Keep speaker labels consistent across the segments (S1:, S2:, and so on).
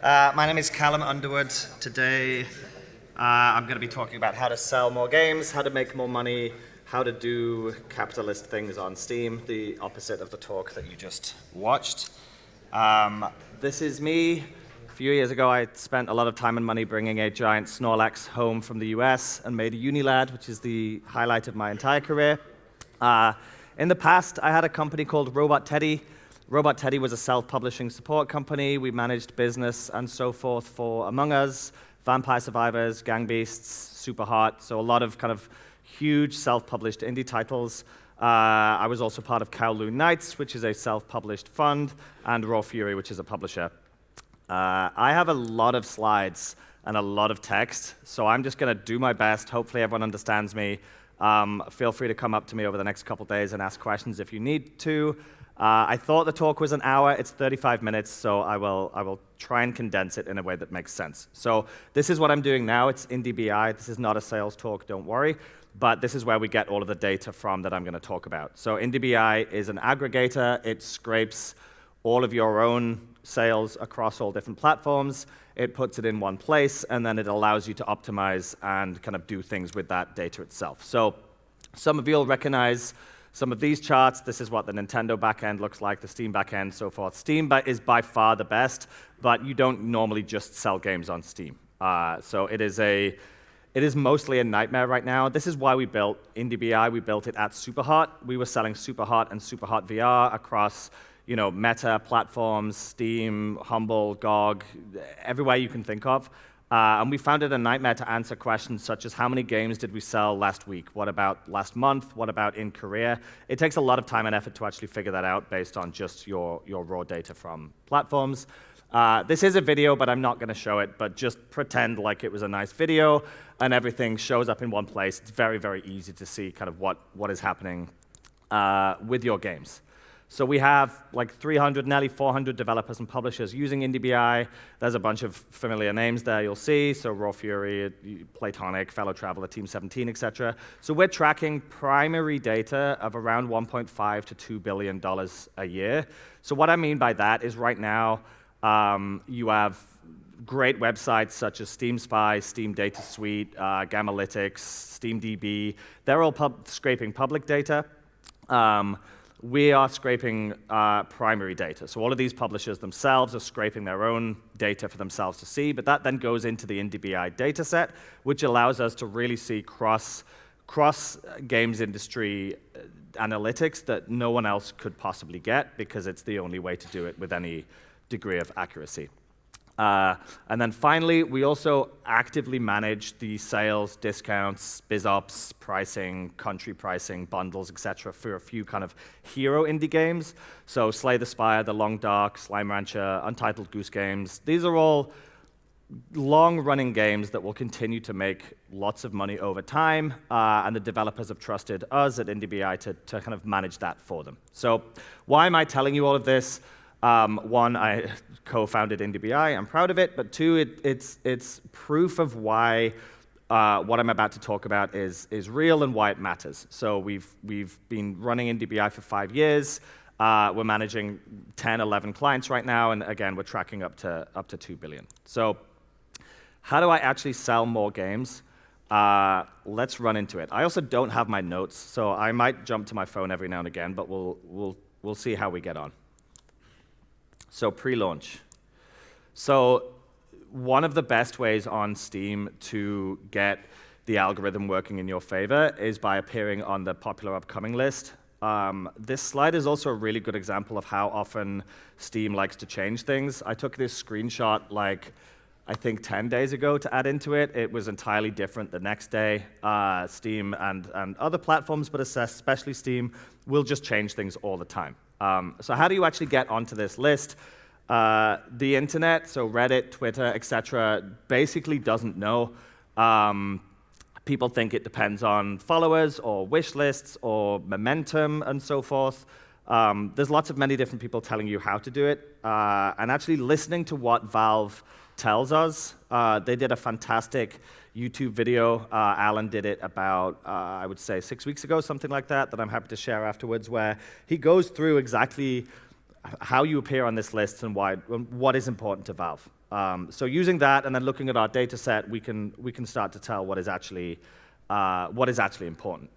S1: My name is Callum Underwood. Today, I'm going to be talking about how to sell more games, how to make more money, how to do capitalist things on Steam, the opposite of the talk that you just watched. This is me. A few years ago, I spent a lot of time and money bringing a giant Snorlax home from the US and made a Unilad, which is the highlight of my entire career. In the past, I had a company called Robot Teddy. Robot Teddy was a self-publishing support company. We managed business and so forth for Among Us, Vampire Survivors, Gang Beasts, Super Hot, so a lot of kind of huge self-published indie titles. I was also part of Kowloon Knights, which is a self-published fund, and Raw Fury, which is a publisher. I have a lot of slides and a lot of text, so I'm just going to do my best. Hopefully everyone understands me. Feel free to come up to me over the next couple days and ask questions if you need to. I thought the talk was an hour. It's 35 minutes, so I will try and condense it in a way that makes sense. So this is what I'm doing now. It's IndieBI. This is not a sales talk, don't worry. But this is where we get all of the data from that I'm going to talk about. So IndieBI is an aggregator. It scrapes all of your own sales across all different platforms. It puts it in one place, and then it allows you to optimize and kind of do things with that data itself. So some of you will recognize some of these charts. This is what the Nintendo backend looks like, the Steam backend, so forth. Steam is by far the best, but you don't normally just sell games on Steam. So it is mostly a nightmare right now. This is why we built IndieBI. We built it at Superhot. We were selling Superhot and Superhot VR across Meta platforms, Steam, Humble, GOG, everywhere you can think of. And we found it a nightmare to answer questions such as how many games did we sell last week? What about last month? What about in Korea? It takes a lot of time and effort to actually figure that out based on just your raw data from platforms. This is a video, but I'm not going to show it, but just pretend like it was a nice video and everything shows up in one place. It's very, very easy to see kind of what is happening with your games. So we have like 300, nearly 400 developers and publishers using IndieBI. There's a bunch of familiar names there you'll see. So Raw Fury, Platonic, Fellow Traveler, Team 17, etc. So we're tracking primary data of around $1.5 to $2 billion a year. So what I mean by that is right now you have great websites such as Steam Spy, Steam Data Suite, Gamalytics, SteamDB. They're all scraping public data. We are scraping primary data. So all of these publishers themselves are scraping their own data for themselves to see, but that then goes into the IndieBI data set, which allows us to really see cross games industry analytics that no one else could possibly get because it's the only way to do it with any degree of accuracy. And then finally, we also actively manage the sales, discounts, BizOps, pricing, country pricing, bundles, etc. for a few kind of hero indie games. So Slay the Spire, The Long Dark, Slime Rancher, Untitled Goose Games. These are all long-running games that will continue to make lots of money over time, and the developers have trusted us at IndieBI to kind of manage that for them. So why am I telling you all of this? One, I co-founded IndieBI. I'm proud of it. But two, it's proof of why what I'm about to talk about is real and why it matters. So we've been running IndieBI for 5 years. We're managing 10, 11 clients right now, and again, we're tracking up to $2 billion. So how do I actually sell more games? Let's run into it. I also don't have my notes, so I might jump to my phone every now and again, but we'll see how we get on. So pre-launch. So one of the best ways on Steam to get the algorithm working in your favor is by appearing on the popular upcoming list. This slide is also a really good example of how often Steam likes to change things. I took this screenshot I think 10 days ago to add into it. It was entirely different the next day. Steam and other platforms, but especially Steam, will just change things all the time. So how do you actually get onto this list? The internet, so Reddit, Twitter, etc., basically doesn't know. People think it depends on followers or wish lists or momentum and so forth. There's many different people telling you how to do it. And actually listening to what Valve tells us, they did a fantastic YouTube video. Alan did it about, I would say, 6 weeks ago, something like that I'm happy to share afterwards, where he goes through exactly how you appear on this list and why, what is important to Valve. So using that and then looking at our data set, we can start to tell what is actually important.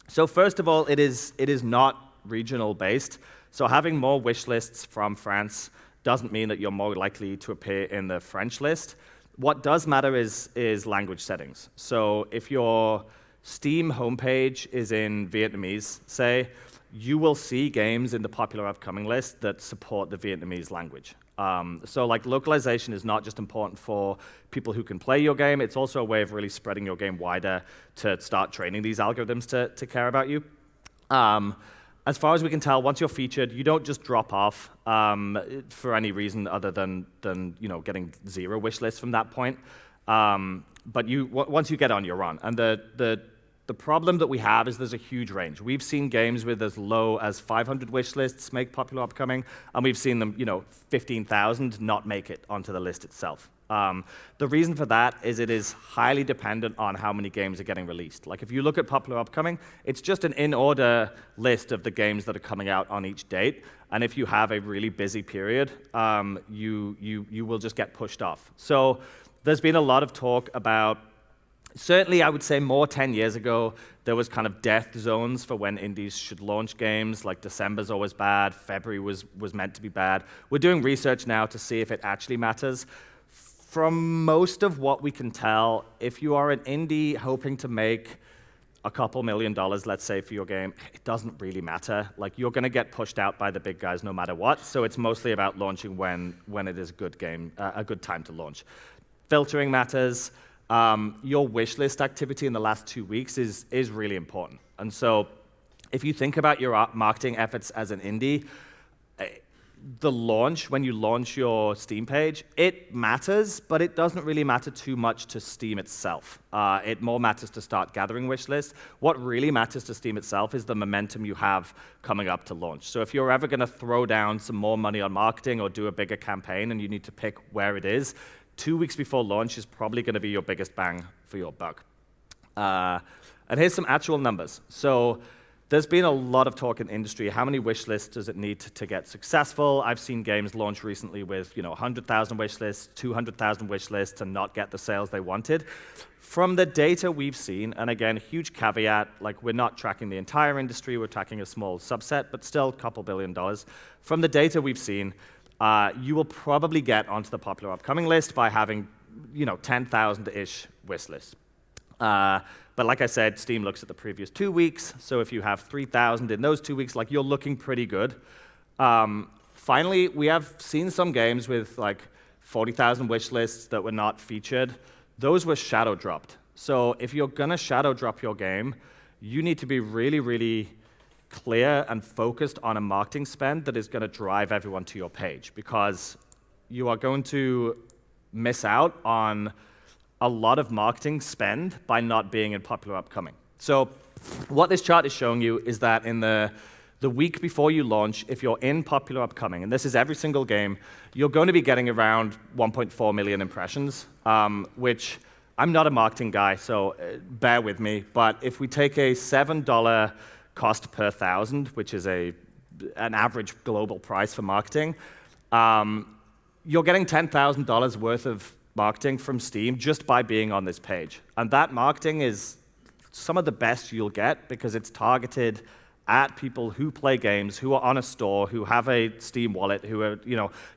S1: So first of all, it is not regional based. So having more wish lists from France doesn't mean that you're more likely to appear in the French list. What does matter is language settings. So if your Steam homepage is in Vietnamese, say, you will see games in the popular upcoming list that support the Vietnamese language. So like localization is not just important for people who can play your game, it's also a way of really spreading your game wider to start training these algorithms to care about you. As far as we can tell, once you're featured, you don't just drop off for any reason other than getting 0 wish lists from that point. But once you get on, you're on. And the problem that we have is there's a huge range. We've seen games with as low as 500 wish lists make popular upcoming, and we've seen them, 15,000 not make it onto the list itself. The reason for that is it is highly dependent on how many games are getting released. Like if you look at popular upcoming, it's just an in-order list of the games that are coming out on each date. And if you have a really busy period, you will just get pushed off. So there's been a lot of talk about, certainly I would say more 10 years ago, there was kind of death zones for when indies should launch games, like December's always bad, February was meant to be bad. We're doing research now to see if it actually matters. From most of what we can tell, if you are an indie hoping to make a couple $1 million, let's say, for your game, it doesn't really matter. Like, you're going to get pushed out by the big guys no matter what, so it's mostly about launching when it is a good time to launch. Filtering matters. Your wish list activity in the last 2 weeks is really important. And so if you think about your marketing efforts as an indie, the launch, when you launch your Steam page, it matters, but it doesn't really matter too much to Steam itself. It more matters to start gathering wish lists. What really matters to Steam itself is the momentum you have coming up to launch. So if you're ever going to throw down some more money on marketing or do a bigger campaign and you need to pick where it is, 2 weeks before launch is probably going to be your biggest bang for your buck. And here's some actual numbers. So there's been a lot of talk in the industry. How many wish lists does it need to get successful? I've seen games launch recently with 100,000 wish lists, 200,000 wish lists, and not get the sales they wanted. From the data we've seen, and again, huge caveat, like we're not tracking the entire industry, we're tracking a small subset, but still a couple $1 billion. From the data we've seen, you will probably get onto the popular upcoming list by having 10,000-ish wish lists. But like I said, Steam looks at the previous 2 weeks, so if you have 3,000 in those 2 weeks, like you're looking pretty good. Finally, we have seen some games with like 40,000 wish lists that were not featured. Those were shadow dropped. So if you're gonna shadow drop your game, you need to be really, really clear and focused on a marketing spend that is gonna drive everyone to your page, because you are going to miss out on a lot of marketing spend by not being in popular upcoming. So what this chart is showing you is that in the week before you launch, if you're in popular upcoming, and this is every single game, you're going to be getting around 1.4 million impressions, which I'm not a marketing guy, so bear with me, but if we take a $7 cost per 1,000, which is an average global price for marketing, you're getting $10,000 worth of marketing from Steam just by being on this page. And that marketing is some of the best you'll get because it's targeted at people who play games, who are on a store, who have a Steam wallet, who are,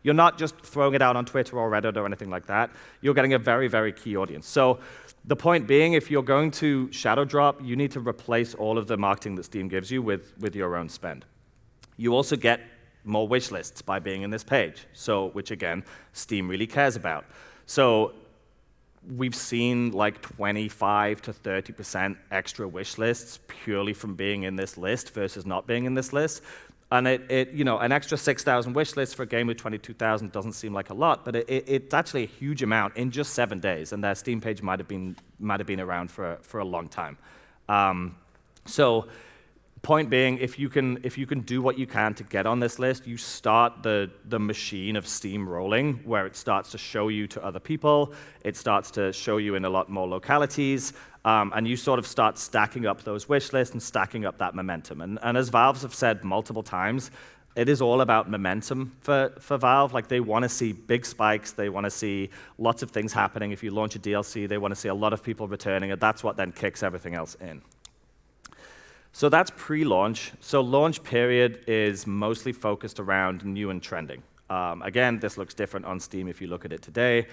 S1: you're not just throwing it out on Twitter or Reddit or anything like that. You're getting a very, very key audience. So the point being, if you're going to shadow drop, you need to replace all of the marketing that Steam gives you with your own spend. You also get more wish lists by being in this page, which again, Steam really cares about. So we've seen like 25 to 30% extra wish lists purely from being in this list versus not being in this list. And an extra 6,000 wish lists for a game with 22,000 doesn't seem like a lot, but it's actually a huge amount in just 7 days, and their Steam page might have been around for a long time. So point being, if you can do what you can to get on this list, you start the machine of Steam rolling, where it starts to show you to other people, it starts to show you in a lot more localities, and you sort of start stacking up those wish lists and stacking up that momentum. And as Valves have said multiple times, it is all about momentum for Valve. Like, they want to see big spikes. They want to see lots of things happening. If you launch a DLC, they want to see a lot of people returning, and that's what then kicks everything else in. So that's pre-launch. So launch period is mostly focused around new and trending. Again, this looks different on Steam if you look at it today,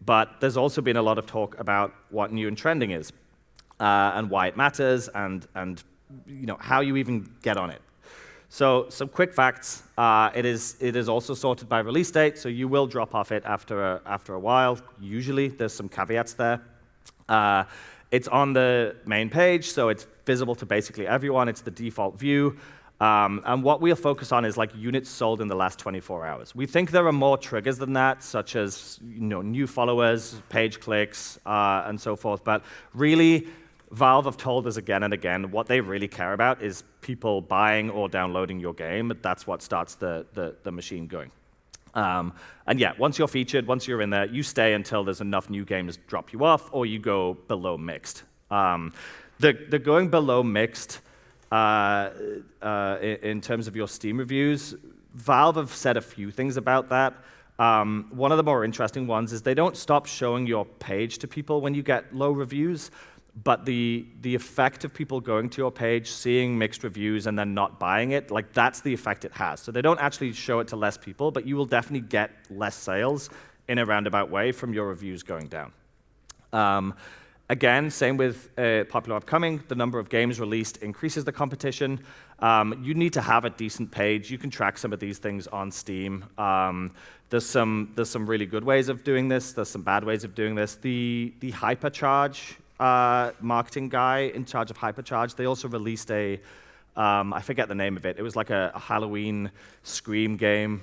S1: but there's also been a lot of talk about what new and trending is, and why it matters, and how you even get on it. So some quick facts. It is also sorted by release date, so you will drop off it after a while. Usually, there's some caveats there. It's on the main page, so it's visible to basically everyone. It's the default view. And what we'll focus on is like units sold in the last 24 hours. We think there are more triggers than that, such as new followers, page clicks, and so forth. But really, Valve have told us again and again what they really care about is people buying or downloading your game. That's what starts the machine going. And yeah, once you're featured, once you're in there, you stay until there's enough new games drop you off, or you go below mixed. The going below mixed, in terms of your Steam reviews, Valve have said a few things about that. One of the more interesting ones is they don't stop showing your page to people when you get low reviews, but the effect of people going to your page, seeing mixed reviews, and then not buying it, like that's the effect it has. So they don't actually show it to less people, but you will definitely get less sales in a roundabout way from your reviews going down. Again, same with popular upcoming. The number of games released increases the competition. You need to have a decent page. You can track some of these things on Steam. There's some really good ways of doing this. There's some bad ways of doing this. The Hypercharge marketing guy in charge of Hypercharge, they also released I forget the name of it. It was like a Halloween Scream game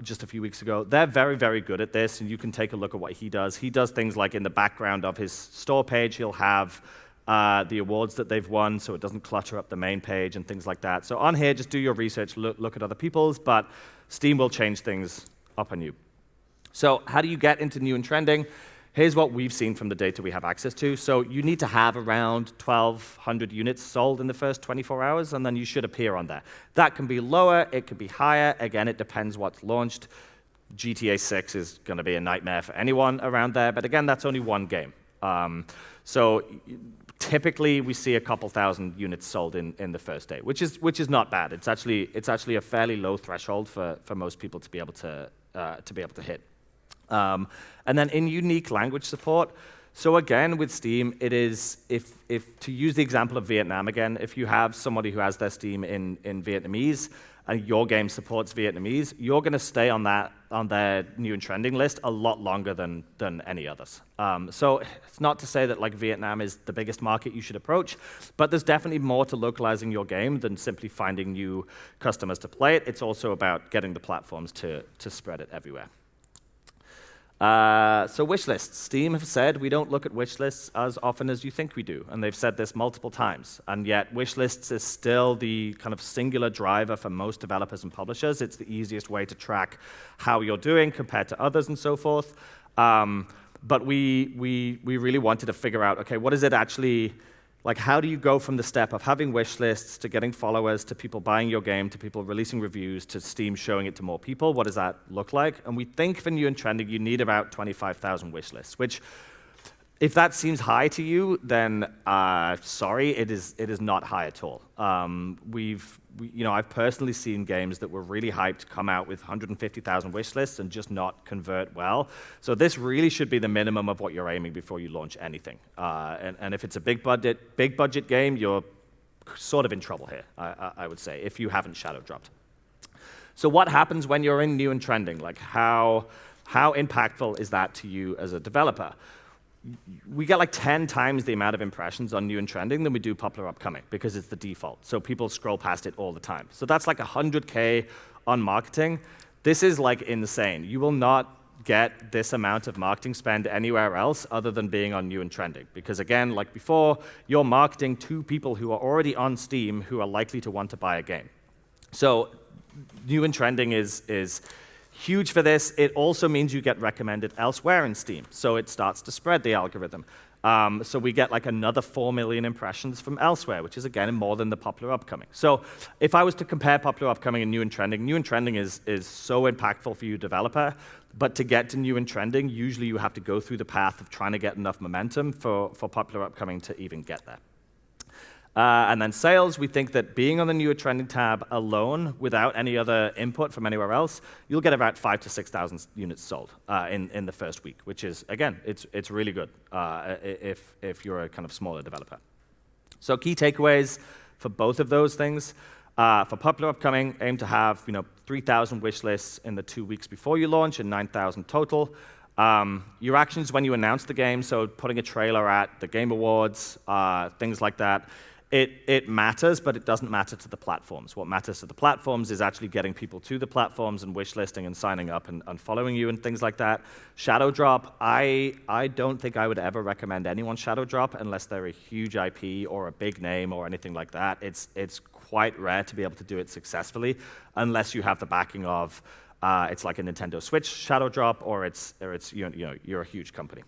S1: just a few weeks ago. They're very, very good at this, and you can take a look at what he does. He does things like in the background of his store page, he'll have the awards that they've won so it doesn't clutter up the main page and things like that. So on here, just do your research, look at other people's, but Steam will change things up on you. So how do you get into new and trending? Here's what we've seen from the data we have access to. So you need to have around 1,200 units sold in the first 24 hours, and then you should appear on there. That can be lower, it could be higher. Again, it depends what's launched. GTA 6 is going to be a nightmare for anyone around there, but again, that's only one game. So typically, we see a couple thousand units sold in the first day, which is not bad. It's actually a fairly low threshold for most people to be able to hit. And then in unique language support, so again, with Steam, it is, if to use the example of Vietnam again, if you have somebody who has their Steam in Vietnamese, and your game supports Vietnamese, you're going to stay on their new and trending list a lot longer than any others. So it's not to say that like Vietnam is the biggest market you should approach, but there's definitely more to localizing your game than simply finding new customers to play it. It's also about getting the platforms to spread it everywhere. So wish lists. Steam have said we don't look at wish lists as often as you think we do, and they've said this multiple times. And yet wish lists is still the kind of singular driver for most developers and publishers. It's the easiest way to track how you're doing compared to others and so forth. But we really wanted to figure out, okay, what is it actually, like how do you go from the step of having wish lists to getting followers to people buying your game to people releasing reviews to Steam showing it to more people? What does that look like? And we think for new and trending, you need about 25,000 wish lists, which if that seems high to you, then sorry, it is not high at all. I've personally seen games that were really hyped come out with 150,000 wish lists and just not convert well. So this really should be the minimum of what you're aiming before you launch anything. And if it's a big budget game, you're sort of in trouble here, I would say, if you haven't shadow dropped. So what happens when you're in new and trending? Like how impactful is that to you as a developer? We get like 10 times the amount of impressions on new and trending than we do popular upcoming because it's the default. So people scroll past it all the time. So that's like 100K on marketing. This is like insane. You will not get this amount of marketing spend anywhere else other than being on new and trending. Because again, like before, you're marketing to people who are already on Steam who are likely to want to buy a game. So new and trending is huge for this. It also means you get recommended elsewhere in Steam, so it starts to spread the algorithm. So we get like another 4 million impressions from elsewhere, which is again more than the popular upcoming. So if I was to compare popular upcoming and new and trending is so impactful for you developer, but to get to new and trending, usually you have to go through the path of trying to get enough momentum for popular upcoming to even get there. And then sales, we think that being on the new and trending tab alone, without any other input from anywhere else, you'll get about 5,000 to 6,000 units sold in the first week, which is, again, it's really good if you're a kind of smaller developer. So key takeaways for both of those things. For popular upcoming, aim to have 3,000 wish lists in the 2 weeks before you launch and 9,000 total. Your actions when you announce the game, so putting a trailer at the Game Awards, things like that, it matters, but it doesn't matter to the platforms. What matters to the platforms is actually getting people to the platforms and wish listing and signing up and following you and things like that. Shadow drop, I don't think I would ever recommend anyone shadow drop unless they're a huge IP or a big name or anything like that. It's quite rare to be able to do it successfully unless you have the backing of it's like a Nintendo Switch shadow drop or you're a huge company.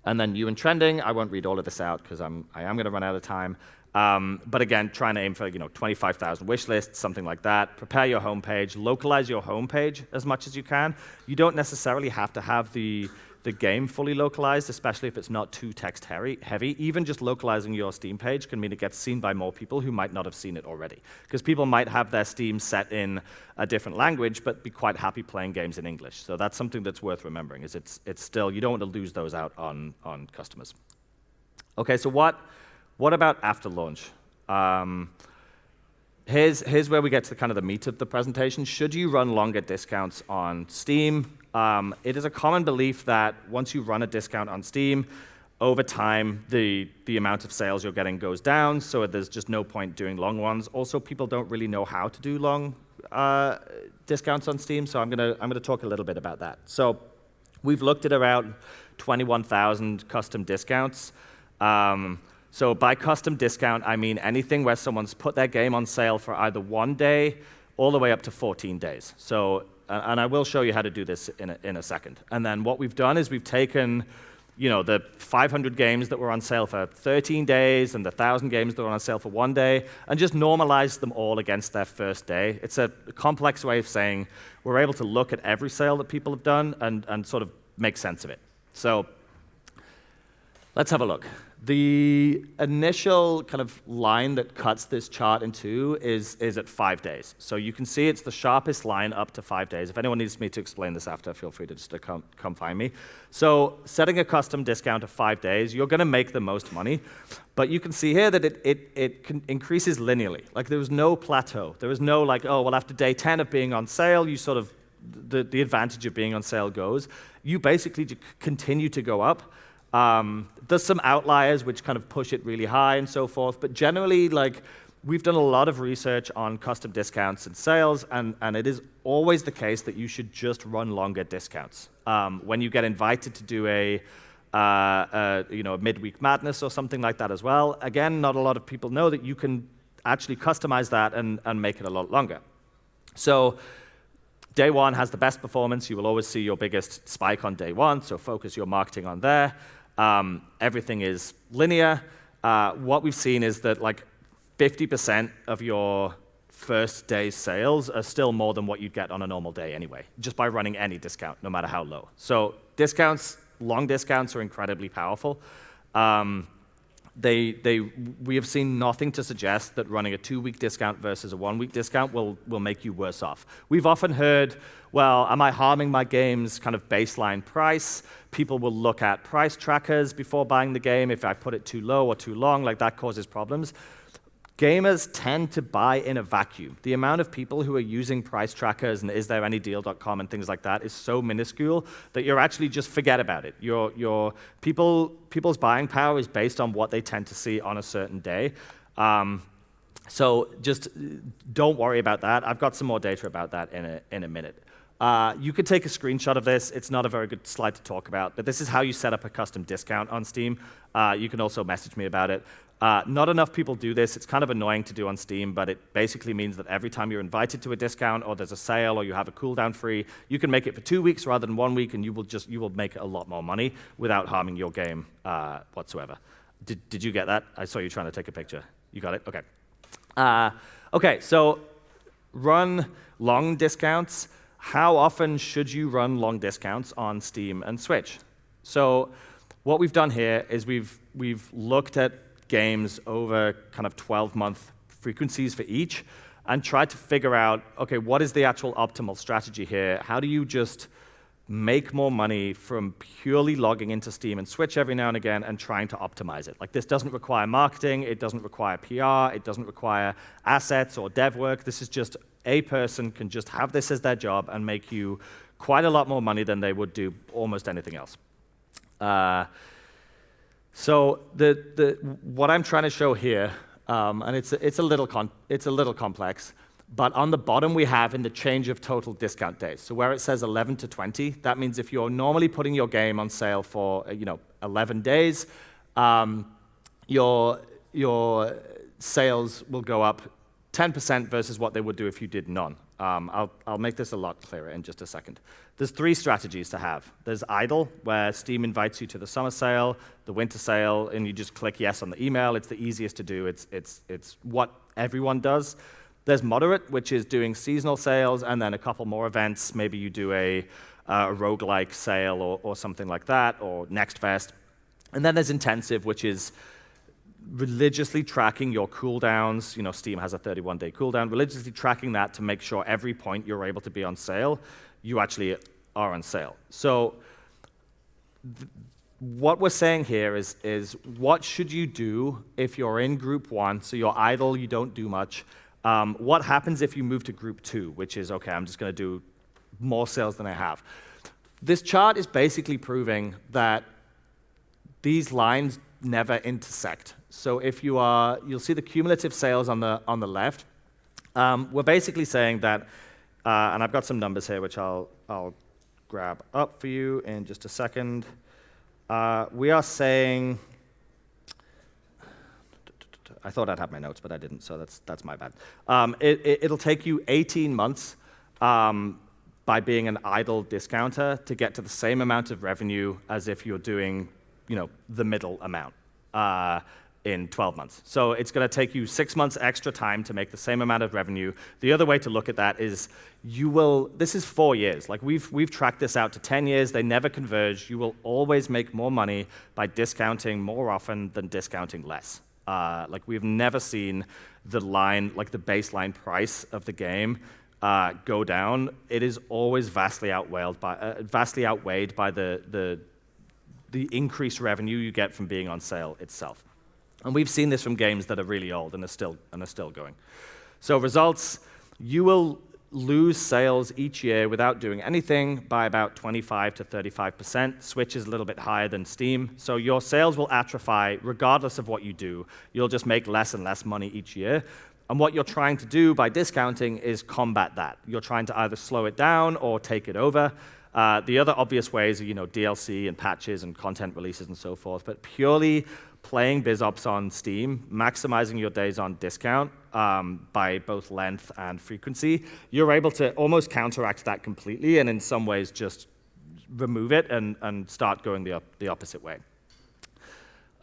S1: And then new and trending, I won't read all of this out because I am going to run out of time. But again, trying to aim for 25,000 wish lists, something like that. Prepare your homepage, localize your homepage as much as you can. You don't necessarily have to have the game fully localized, especially if it's not too text heavy. Even just localizing your Steam page can mean it gets seen by more people who might not have seen it already. Because people might have their Steam set in a different language, but be quite happy playing games in English. So that's something that's worth remembering, is it's still, you don't want to lose those out on customers. Okay, so what about after launch? Here's where we get to kind of the meat of the presentation. Should you run longer discounts on Steam? It is a common belief that once you run a discount on Steam, over time, the amount of sales you're getting goes down, so there's just no point doing long ones. Also, people don't really know how to do long discounts on Steam, so I'm gonna talk a little bit about that. So we've looked at around 21,000 custom discounts. So by custom discount, I mean anything where someone's put their game on sale for either 1 day all the way up to 14 days. So, and I will show you how to do this in a second. And then what we've done is we've taken the 500 games that were on sale for 13 days and the 1,000 games that were on sale for 1 day and just normalized them all against their first day. It's a complex way of saying we're able to look at every sale that people have done and sort of make sense of it. So let's have a look. The initial kind of line that cuts this chart in two is at 5 days. So you can see it's the sharpest line up to 5 days. If anyone needs me to explain this after, feel free to just come find me. So setting a custom discount of 5 days, you're going to make the most money. But you can see here that it increases linearly. Like there was no plateau. There was no like, oh, well, after day 10 of being on sale, you sort of, the advantage of being on sale goes. You basically continue to go up. There's some outliers which kind of push it really high and so forth, but generally, like, we've done a lot of research on custom discounts and sales, and it is always the case that you should just run longer discounts. When you get invited to do a midweek madness or something like that as well, again, not a lot of people know that you can actually customize that and make it a lot longer. So day one has the best performance. You will always see your biggest spike on day one, so focus your marketing on there. Everything is linear. What we've seen is that like 50% of your first day's sales are still more than what you'd get on a normal day anyway, just by running any discount, no matter how low. So discounts, long discounts are incredibly powerful. We have seen nothing to suggest that running a 2-week discount versus a 1-week discount will make you worse off. We've often heard, well, am I harming my game's kind of baseline price? People will look at price trackers before buying the game. If I put it too low or too long, like that causes problems. Gamers tend to buy in a vacuum. The amount of people who are using price trackers and isthereanydeal.com and things like that is so minuscule that you're actually just forget about it. People's buying power is based on what they tend to see on a certain day. So just don't worry about that. I've got some more data about that in a minute. You could take a screenshot of this. It's not a very good slide to talk about, but this is how you set up a custom discount on Steam. You can also message me about it. Not enough people do this. It's kind of annoying to do on Steam, but it basically means that every time you're invited to a discount or there's a sale or you have a cooldown free, you can make it for 2 weeks rather than 1 week, and you will make a lot more money without harming your game whatsoever. Did you get that? I saw you trying to take a picture. You got it? OK. OK, so run long discounts. How often should you run long discounts on Steam and Switch? So what we've done here is we've looked at games over kind of 12-month frequencies for each and tried to figure out, OK, what is the actual optimal strategy here? How do you just make more money from purely logging into Steam and Switch every now and again and trying to optimize it? Like, this doesn't require marketing. It doesn't require PR. It doesn't require assets or dev work. This is just a person can just have this as their job and make you quite a lot more money than they would do almost anything else. So what I'm trying to show here, and it's a little complex, but on the bottom we have in the change of total discount days. So where it says 11 to 20, that means if you're normally putting your game on sale for 11 days, your sales will go up 10% versus what they would do if you did none. I'll make this a lot clearer in just a second. There's 3 strategies to have. There's idle, where Steam invites you to the summer sale, the winter sale, and you just click yes on the email. It's the easiest to do. It's what everyone does. There's moderate, which is doing seasonal sales, and then a couple more events. Maybe you do a roguelike sale or something like that, or Next Fest. And then there's intensive, which is religiously tracking your cooldowns. Steam has a 31-day cooldown. Religiously tracking that to make sure every point you're able to be on sale, you actually are on sale. So what we're saying here is what should you do if you're in group 1, so you're idle, you don't do much. What happens if you move to group 2, which is, OK, I'm just going to do more sales than I have. This chart is basically proving that these lines never intersect. So if you'll see the cumulative sales on the left. We're basically saying that, and I've got some numbers here which I'll grab up for you in just a second. We are saying, I thought I'd have my notes, but I didn't, so that's my bad. It'll take you 18 months by being an idle discounter to get to the same amount of revenue as if you're doing the middle amount in 12 months. So it's going to take you 6 months extra time to make the same amount of revenue. The other way to look at that is this is 4 years. Like we've tracked this out to 10 years. They never converge. You will always make more money by discounting more often than discounting less. Like we've never seen the line, like the baseline price of the game go down. It is always vastly outweighed by the increased revenue you get from being on sale itself. And we've seen this from games that are really old and are still going. So results, you will lose sales each year without doing anything by about 25 to 35%. Switch is a little bit higher than Steam. So your sales will atrophy regardless of what you do. You'll just make less and less money each year. And what you're trying to do by discounting is combat that. You're trying to either slow it down or take it over. The other obvious ways are DLC and patches and content releases and so forth. But purely playing BizOps on Steam, maximizing your days on discount by both length and frequency, you're able to almost counteract that completely and in some ways just remove it and start going the opposite way.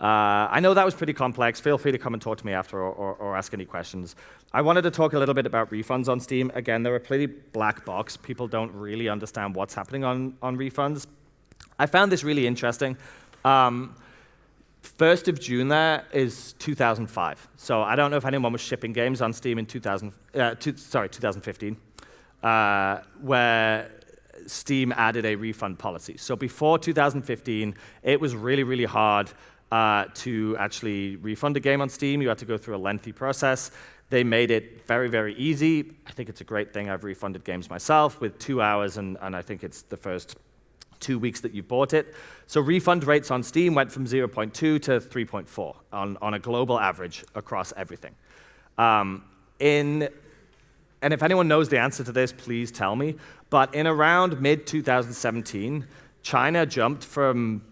S1: I know that was pretty complex. Feel free to come and talk to me after or ask any questions. I wanted to talk a little bit about refunds on Steam. Again, they're a pretty black box. People don't really understand what's happening on refunds. I found this really interesting. 1st of June there is 2005. So I don't know if anyone was shipping games on Steam in 2015, where Steam added a refund policy. So before 2015, it was really, really hard to actually refund a game on Steam. You had to go through a lengthy process. They made it very, very easy. I think it's a great thing. I've refunded games myself with 2 hours, and I think it's the first 2 weeks that you bought it. So refund rates on Steam went from 0.2 to 3.4 on a global average across everything. In and if anyone knows the answer to this, please tell me, but in around mid-2017, China jumped from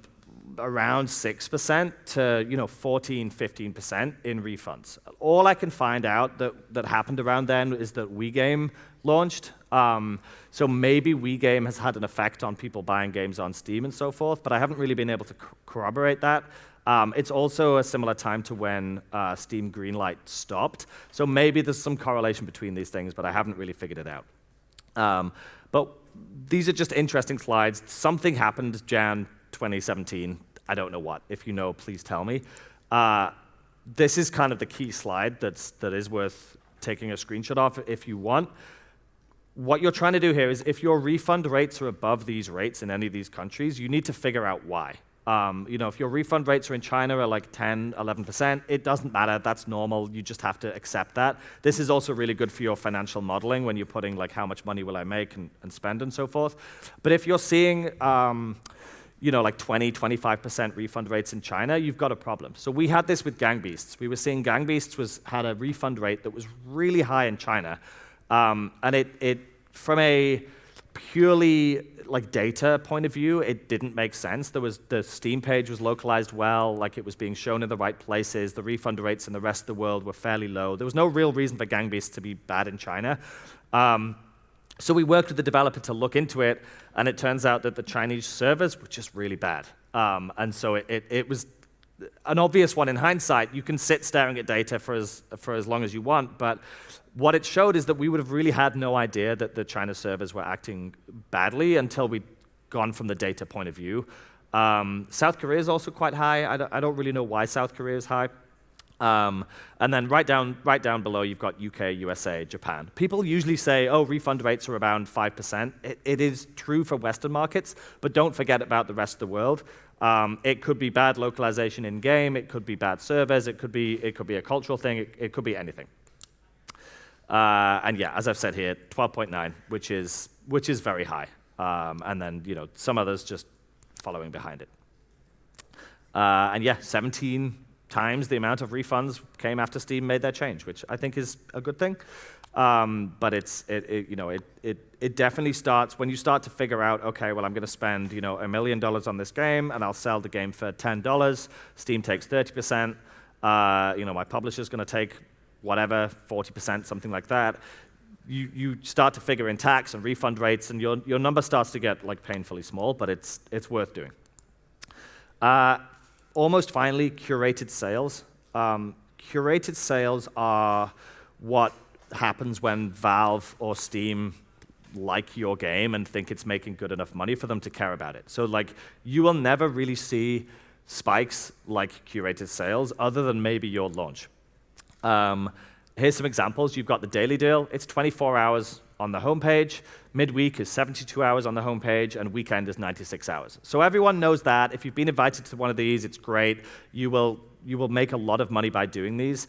S1: around 6% to 14, 15% in refunds. All I can find out that happened around then is that WeGame launched. So maybe WeGame has had an effect on people buying games on Steam and so forth, but I haven't really been able to corroborate that. It's also a similar time to when Steam Greenlight stopped. So maybe there's some correlation between these things, but I haven't really figured it out. But these are just interesting slides. Something happened Jan 2017. I don't know what. If you know, please tell me. This is kind of the key slide that is worth taking a screenshot of if you want. What you're trying to do here is if your refund rates are above these rates in any of these countries, you need to figure out why. If your refund rates are in China are like 10, 11%, it doesn't matter. That's normal. You just have to accept that. This is also really good for your financial modeling when you're putting like how much money will I make and spend and so forth. But if you're seeing like 20, 25% refund rates in China, you've got a problem. So we had this with Gang Beasts. We were seeing Gang Beasts had a refund rate that was really high in China. And it from a purely like data point of view, it didn't make sense. The Steam page was localized well, like it was being shown in the right places. The refund rates in the rest of the world were fairly low. There was no real reason for Gang Beasts to be bad in China. So we worked with the developer to look into it, and it turns out that the Chinese servers were just really bad. And so it was an obvious one in hindsight. You can sit staring at data for as long as you want, but what it showed is that we would have really had no idea that the China servers were acting badly until we'd gone from the data point of view. South Korea is also quite high. I don't really know why South Korea is high. And then right down below, you've got UK, USA, Japan. People usually say, oh, refund rates are around 5%. It is true for Western markets, but don't forget about the rest of the world. It could be bad localization in-game. It could be bad servers. It could be a cultural thing. It could be anything. And yeah, as I've said here, 12.9, which is very high. And then some others just following behind it. And yeah, 17 times the amount of refunds came after Steam made their change, which I think is a good thing. But it definitely starts when you start to figure out, okay, well, I'm going to spend $1 million on this game, and I'll sell the game for $10. Steam takes 30%. My publisher's going to take whatever 40%, something like that. You start to figure in tax and refund rates, and your number starts to get like painfully small, but it's worth doing. Almost finally, curated sales. Curated sales are what happens when Valve or Steam like your game and think it's making good enough money for them to care about it. So like you will never really see spikes like curated sales other than maybe your launch. Here's some examples. You've got the daily deal. It's 24 hours on the homepage. Midweek is 72 hours on the homepage, and weekend is 96 hours. So everyone knows that. If you've been invited to one of these, it's great. You will make a lot of money by doing these.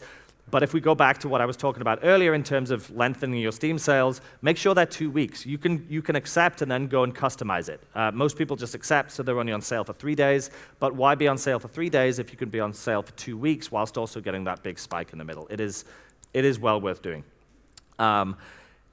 S1: But if we go back to what I was talking about earlier in terms of lengthening your Steam sales, make sure they're 2 weeks. You can accept and then go and customize it. Most people just accept, so they're only on sale for 3 days. But why be on sale for 3 days if you can be on sale for 2 weeks whilst also getting that big spike in the middle? It is well worth doing.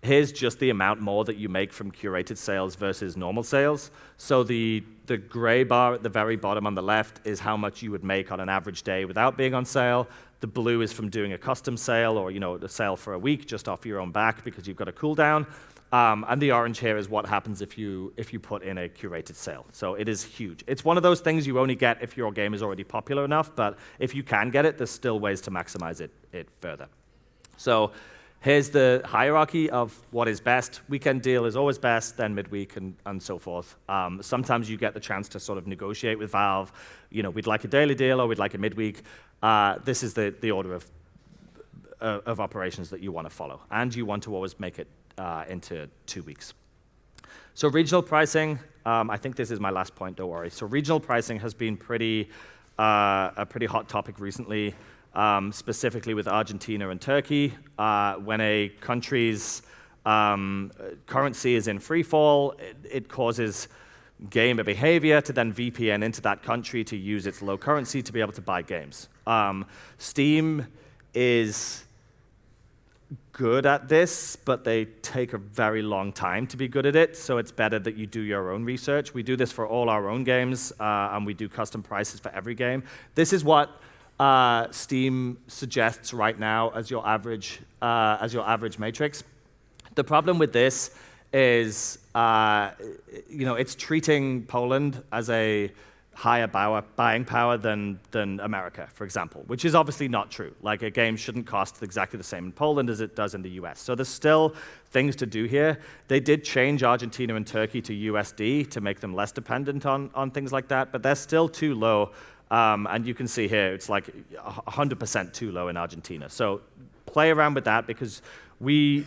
S1: Here's just the amount more that you make from curated sales versus normal sales. So the gray bar at the very bottom on the left is how much you would make on an average day without being on sale. The blue is from doing a custom sale or a sale for a week just off your own back because you've got a cooldown. And the orange here is what happens if you put in a curated sale. So it is huge. It's one of those things you only get if your game is already popular enough, but if you can get it, there's still ways to maximize it further. So here's the hierarchy of what is best. Weekend deal is always best, then midweek and so forth. Sometimes you get the chance to sort of negotiate with Valve. We'd like a daily deal or we'd like a midweek. This is the order of operations that you want to follow. And you want to always make it into 2 weeks. So regional pricing, I think this is my last point, don't worry. So regional pricing has been a pretty hot topic recently. Specifically with Argentina and Turkey. When a country's currency is in free fall, it causes gamer behavior to then VPN into that country to use its low currency to be able to buy games. Steam is good at this, but they take a very long time to be good at it, so it's better that you do your own research. We do this for all our own games, and we do custom prices for every game. This is what Steam suggests right now as your average matrix. The problem with this is, it's treating Poland as a higher buying power than America, for example, which is obviously not true. Like, a game shouldn't cost exactly the same in Poland as it does in the US. So there's still things to do here. They did change Argentina and Turkey to USD to make them less dependent on things like that, but they're still too low. And you can see here, it's like 100% too low in Argentina. So play around with that, because we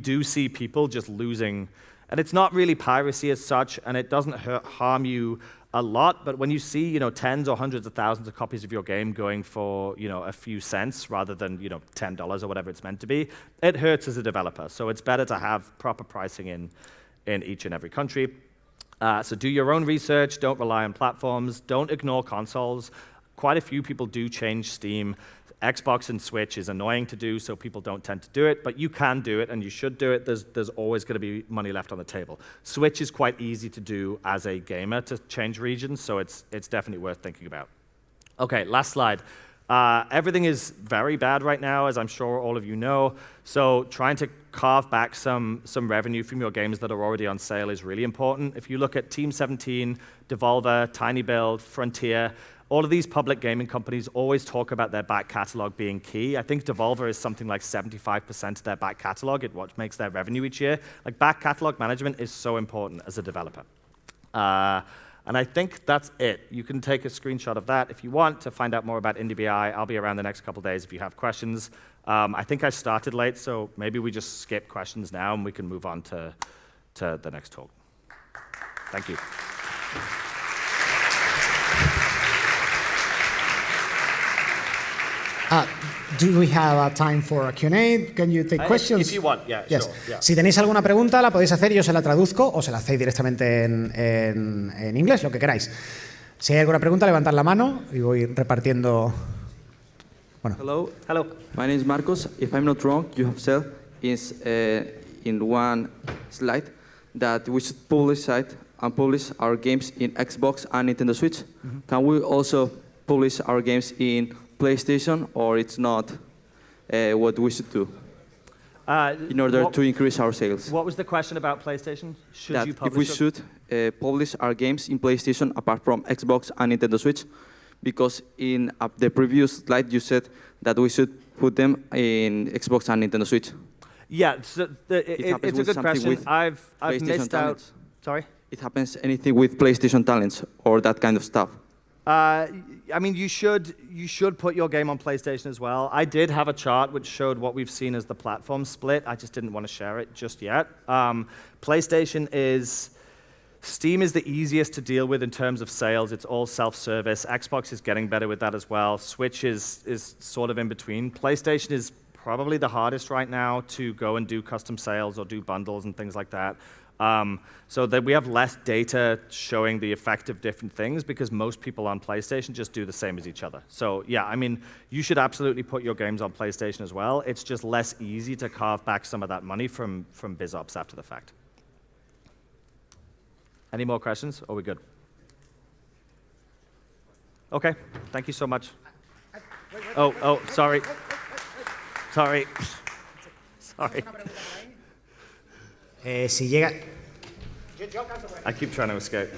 S1: do see people just losing. And it's not really piracy as such, and it doesn't harm you a lot, but when you see, tens or hundreds of thousands of copies of your game going for, a few cents rather than, $10 or whatever it's meant to be, it hurts as a developer. So it's better to have proper pricing in each and every country. So do your own research, don't rely on platforms, don't ignore consoles. Quite a few people do change Steam. Xbox and Switch is annoying to do, so people don't tend to do it, but you can do it, and you should do it. There's always going to be money left on the table. Switch is quite easy to do as a gamer to change regions, so it's definitely worth thinking about. Okay, last slide. Everything is very bad right now, as I'm sure all of you know, so trying to carve back some revenue from your games that are already on sale is really important. If you look at Team 17, Devolver, Tiny Build, Frontier, all of these public gaming companies always talk about their back catalog being key. I think Devolver is something like 75% of their back catalog, what makes their revenue each year. Like, back catalog management is so important as a developer. And I think that's it. You can take a screenshot of that if you want to find out more about IndieBI. I'll be around the next couple of days if you have questions. I think I started late, so maybe we just skip questions now and we can move on to the next talk. Thank you.
S2: Do we have time for a Q&A? Can you take questions?
S1: If you want, yeah,
S2: yes.
S1: Sure. Yeah.
S2: Si tenéis alguna pregunta, la podéis hacer, yo se la traduzco o se la hacéis directamente en inglés, lo que queráis. Si hay alguna pregunta, levantad la mano y voy repartiendo. Bueno.
S3: Hello. My name is Marcos. If I'm not wrong, you have said in one slide that we should publish our games in Xbox and Nintendo Switch. Mm-hmm. Can we also publish our games in PlayStation, or it's not what we should do in order to increase our sales?
S1: What was the question about PlayStation?
S3: If we should publish our games in PlayStation apart from Xbox and Nintendo Switch, because in the previous slide you said that we should put them in Xbox and Nintendo Switch.
S1: Yeah, so it's a good question. I've missed out. Sorry?
S3: It happens anything with PlayStation talents or that kind of stuff?
S1: I mean, you should put your game on PlayStation as well. I did have a chart which showed what we've seen as the platform split. I just didn't want to share it just yet. Steam is the easiest to deal with in terms of sales. It's all self-service. Xbox is getting better with that as well. Switch is sort of in between. PlayStation is probably the hardest right now to go and do custom sales or do bundles and things like that. So that we have less data showing the effect of different things, because most people on PlayStation just do the same as each other. So yeah, I mean, you should absolutely put your games on PlayStation as well. It's just less easy to carve back some of that money from BizOps after the fact. Any more questions? Or are we good? Okay, thank you so much. Oh, sorry. Sorry.
S2: Si llega.
S1: I keep trying to escape.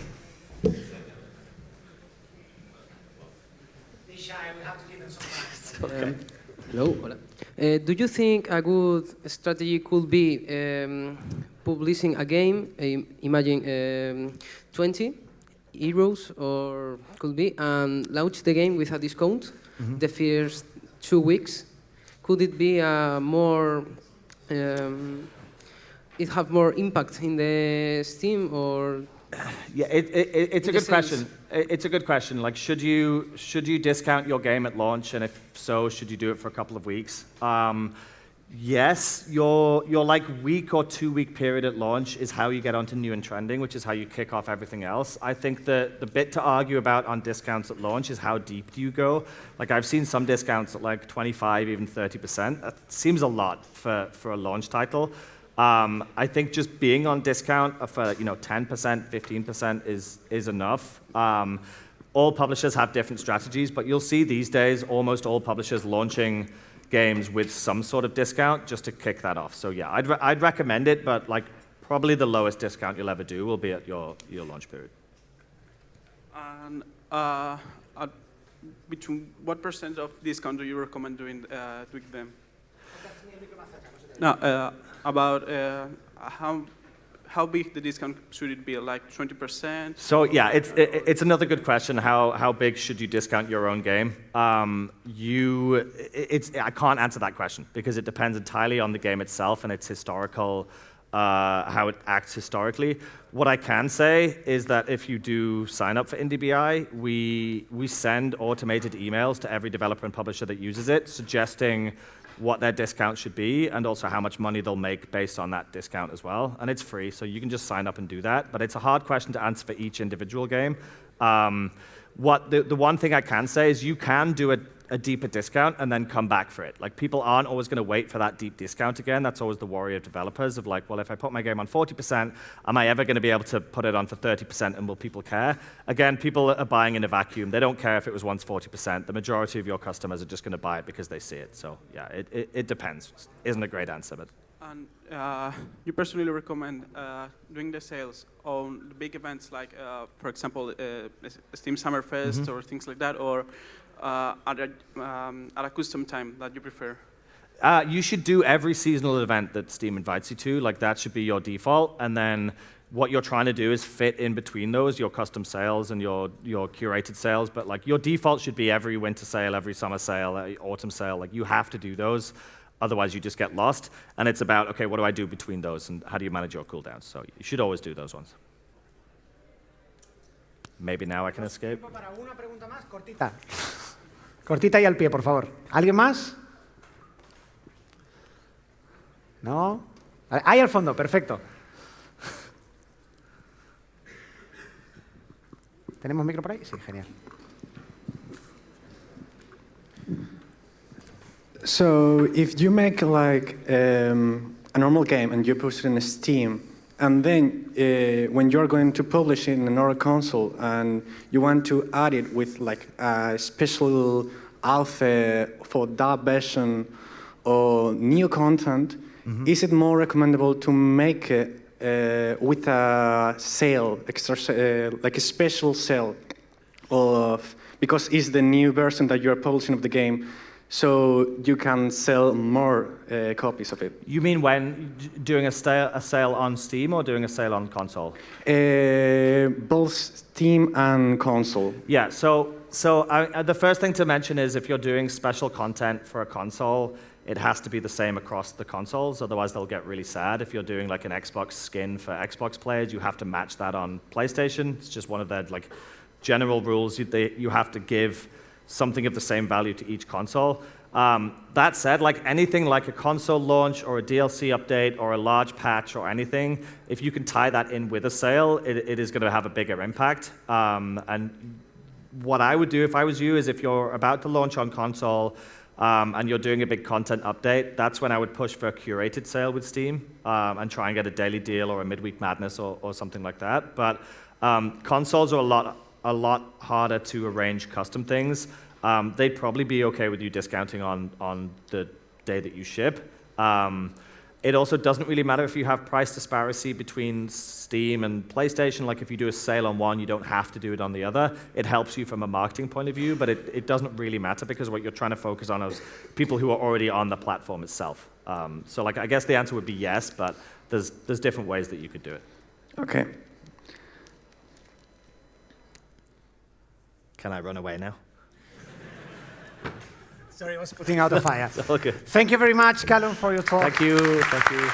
S4: Hello. Hola. Do you think a good strategy could be publishing a game, imagine 20 euros, or could be, and launch the game with a discount the first 2 weeks? Could it be more? It have more impact in the Steam, or?
S1: Yeah, it's a good question. It's a good question. Like, should you discount your game at launch, and if so, should you do it for a couple of weeks? Yes, your like week or 2 week period at launch is how you get onto new and trending, which is how you kick off everything else. I think the bit to argue about on discounts at launch is how deep do you go. Like I've seen some discounts at like 25, even 30%. That seems a lot for a launch title. I think just being on discount for 10%, 15% is enough. All publishers have different strategies, but you'll see these days almost all publishers launching games with some sort of discount just to kick that off. So yeah, I'd recommend it, but like probably the lowest discount you'll ever do will be at your launch period.
S5: And between what % of discount do you recommend doing with them? No, about how big the discount should it be? Like 20%?
S1: So yeah, it's another good question. How big should you discount your own game? I can't answer that question because it depends entirely on the game itself and its historical, how it acts historically. What I can say is that if you do sign up for IndieBI, we send automated emails to every developer and publisher that uses it, suggesting what their discount should be and also how much money they'll make based on that discount as well. And it's free, so you can just sign up and do that. But it's a hard question to answer for each individual game. The one thing I can say is you can do a deeper discount and then come back for it. Like people aren't always going to wait for that deep discount again. That's always the worry of developers of like, well, if I put my game on 40%, am I ever going to be able to put it on for 30% and will people care? Again, people are buying in a vacuum. They don't care if it was once 40%. The majority of your customers are just going to buy it because they see it. So yeah, it depends. Isn't a great answer, but.
S5: And you personally recommend doing the sales on the big events like, for example, Steam Summer Fest or things like that, or at a custom time that you prefer?
S1: You should do every seasonal event that Steam invites you to. Like that should be your default. And then what you're trying to do is fit in between those, your custom sales and your curated sales. But like your default should be every winter sale, every summer sale, autumn sale. Like you have to do those. Otherwise, you just get lost. And it's about, okay, what do I do between those? And how do you manage your cooldowns? So you should always do those ones. Maybe now I can escape.
S2: Para una pregunta más, cortita. Cortita y al pie, por favor. ¿Alguien más? ¿No? Ahí al fondo, perfecto. ¿Tenemos micro por ahí? Sí, genial.
S6: So if you make like a normal game and you push it in Steam, and then when you're going to publish it in another console and you want to add it with like a special alpha for that version or new content, is it more recommendable to make it with a sale, like a special sale of, because it's the new version that you're publishing of the game, so you can sell more copies of it?
S1: You mean when doing a sale on Steam or doing a sale on console?
S6: Both Steam and console.
S1: Yeah, so the first thing to mention is if you're doing special content for a console, it has to be the same across the consoles, otherwise they'll get really sad. If you're doing like an Xbox skin for Xbox players, you have to match that on PlayStation. It's just one of their like general rules. You have to give something of the same value to each console. That said, like anything like a console launch or a DLC update or a large patch or anything, if you can tie that in with a sale, it is going to have a bigger impact. And what I would do if I was you is if you're about to launch on console and you're doing a big content update, that's when I would push for a curated sale with Steam and try and get a daily deal or a midweek madness or something like that. But consoles are a lot harder to arrange custom things. They'd probably be okay with you discounting on the day that you ship. It also doesn't really matter if you have price disparity between Steam and PlayStation. Like if you do a sale on one, you don't have to do it on the other. It helps you from a marketing point of view, but it doesn't really matter because what you're trying to focus on is people who are already on the platform itself. So like I guess the answer would be yes, but there's different ways that you could do it.
S6: Okay.
S1: Can I run away now?
S2: Sorry, I was putting out a fire.
S1: Okay.
S2: Thank you very much, Callum, for your talk.
S1: Thank you.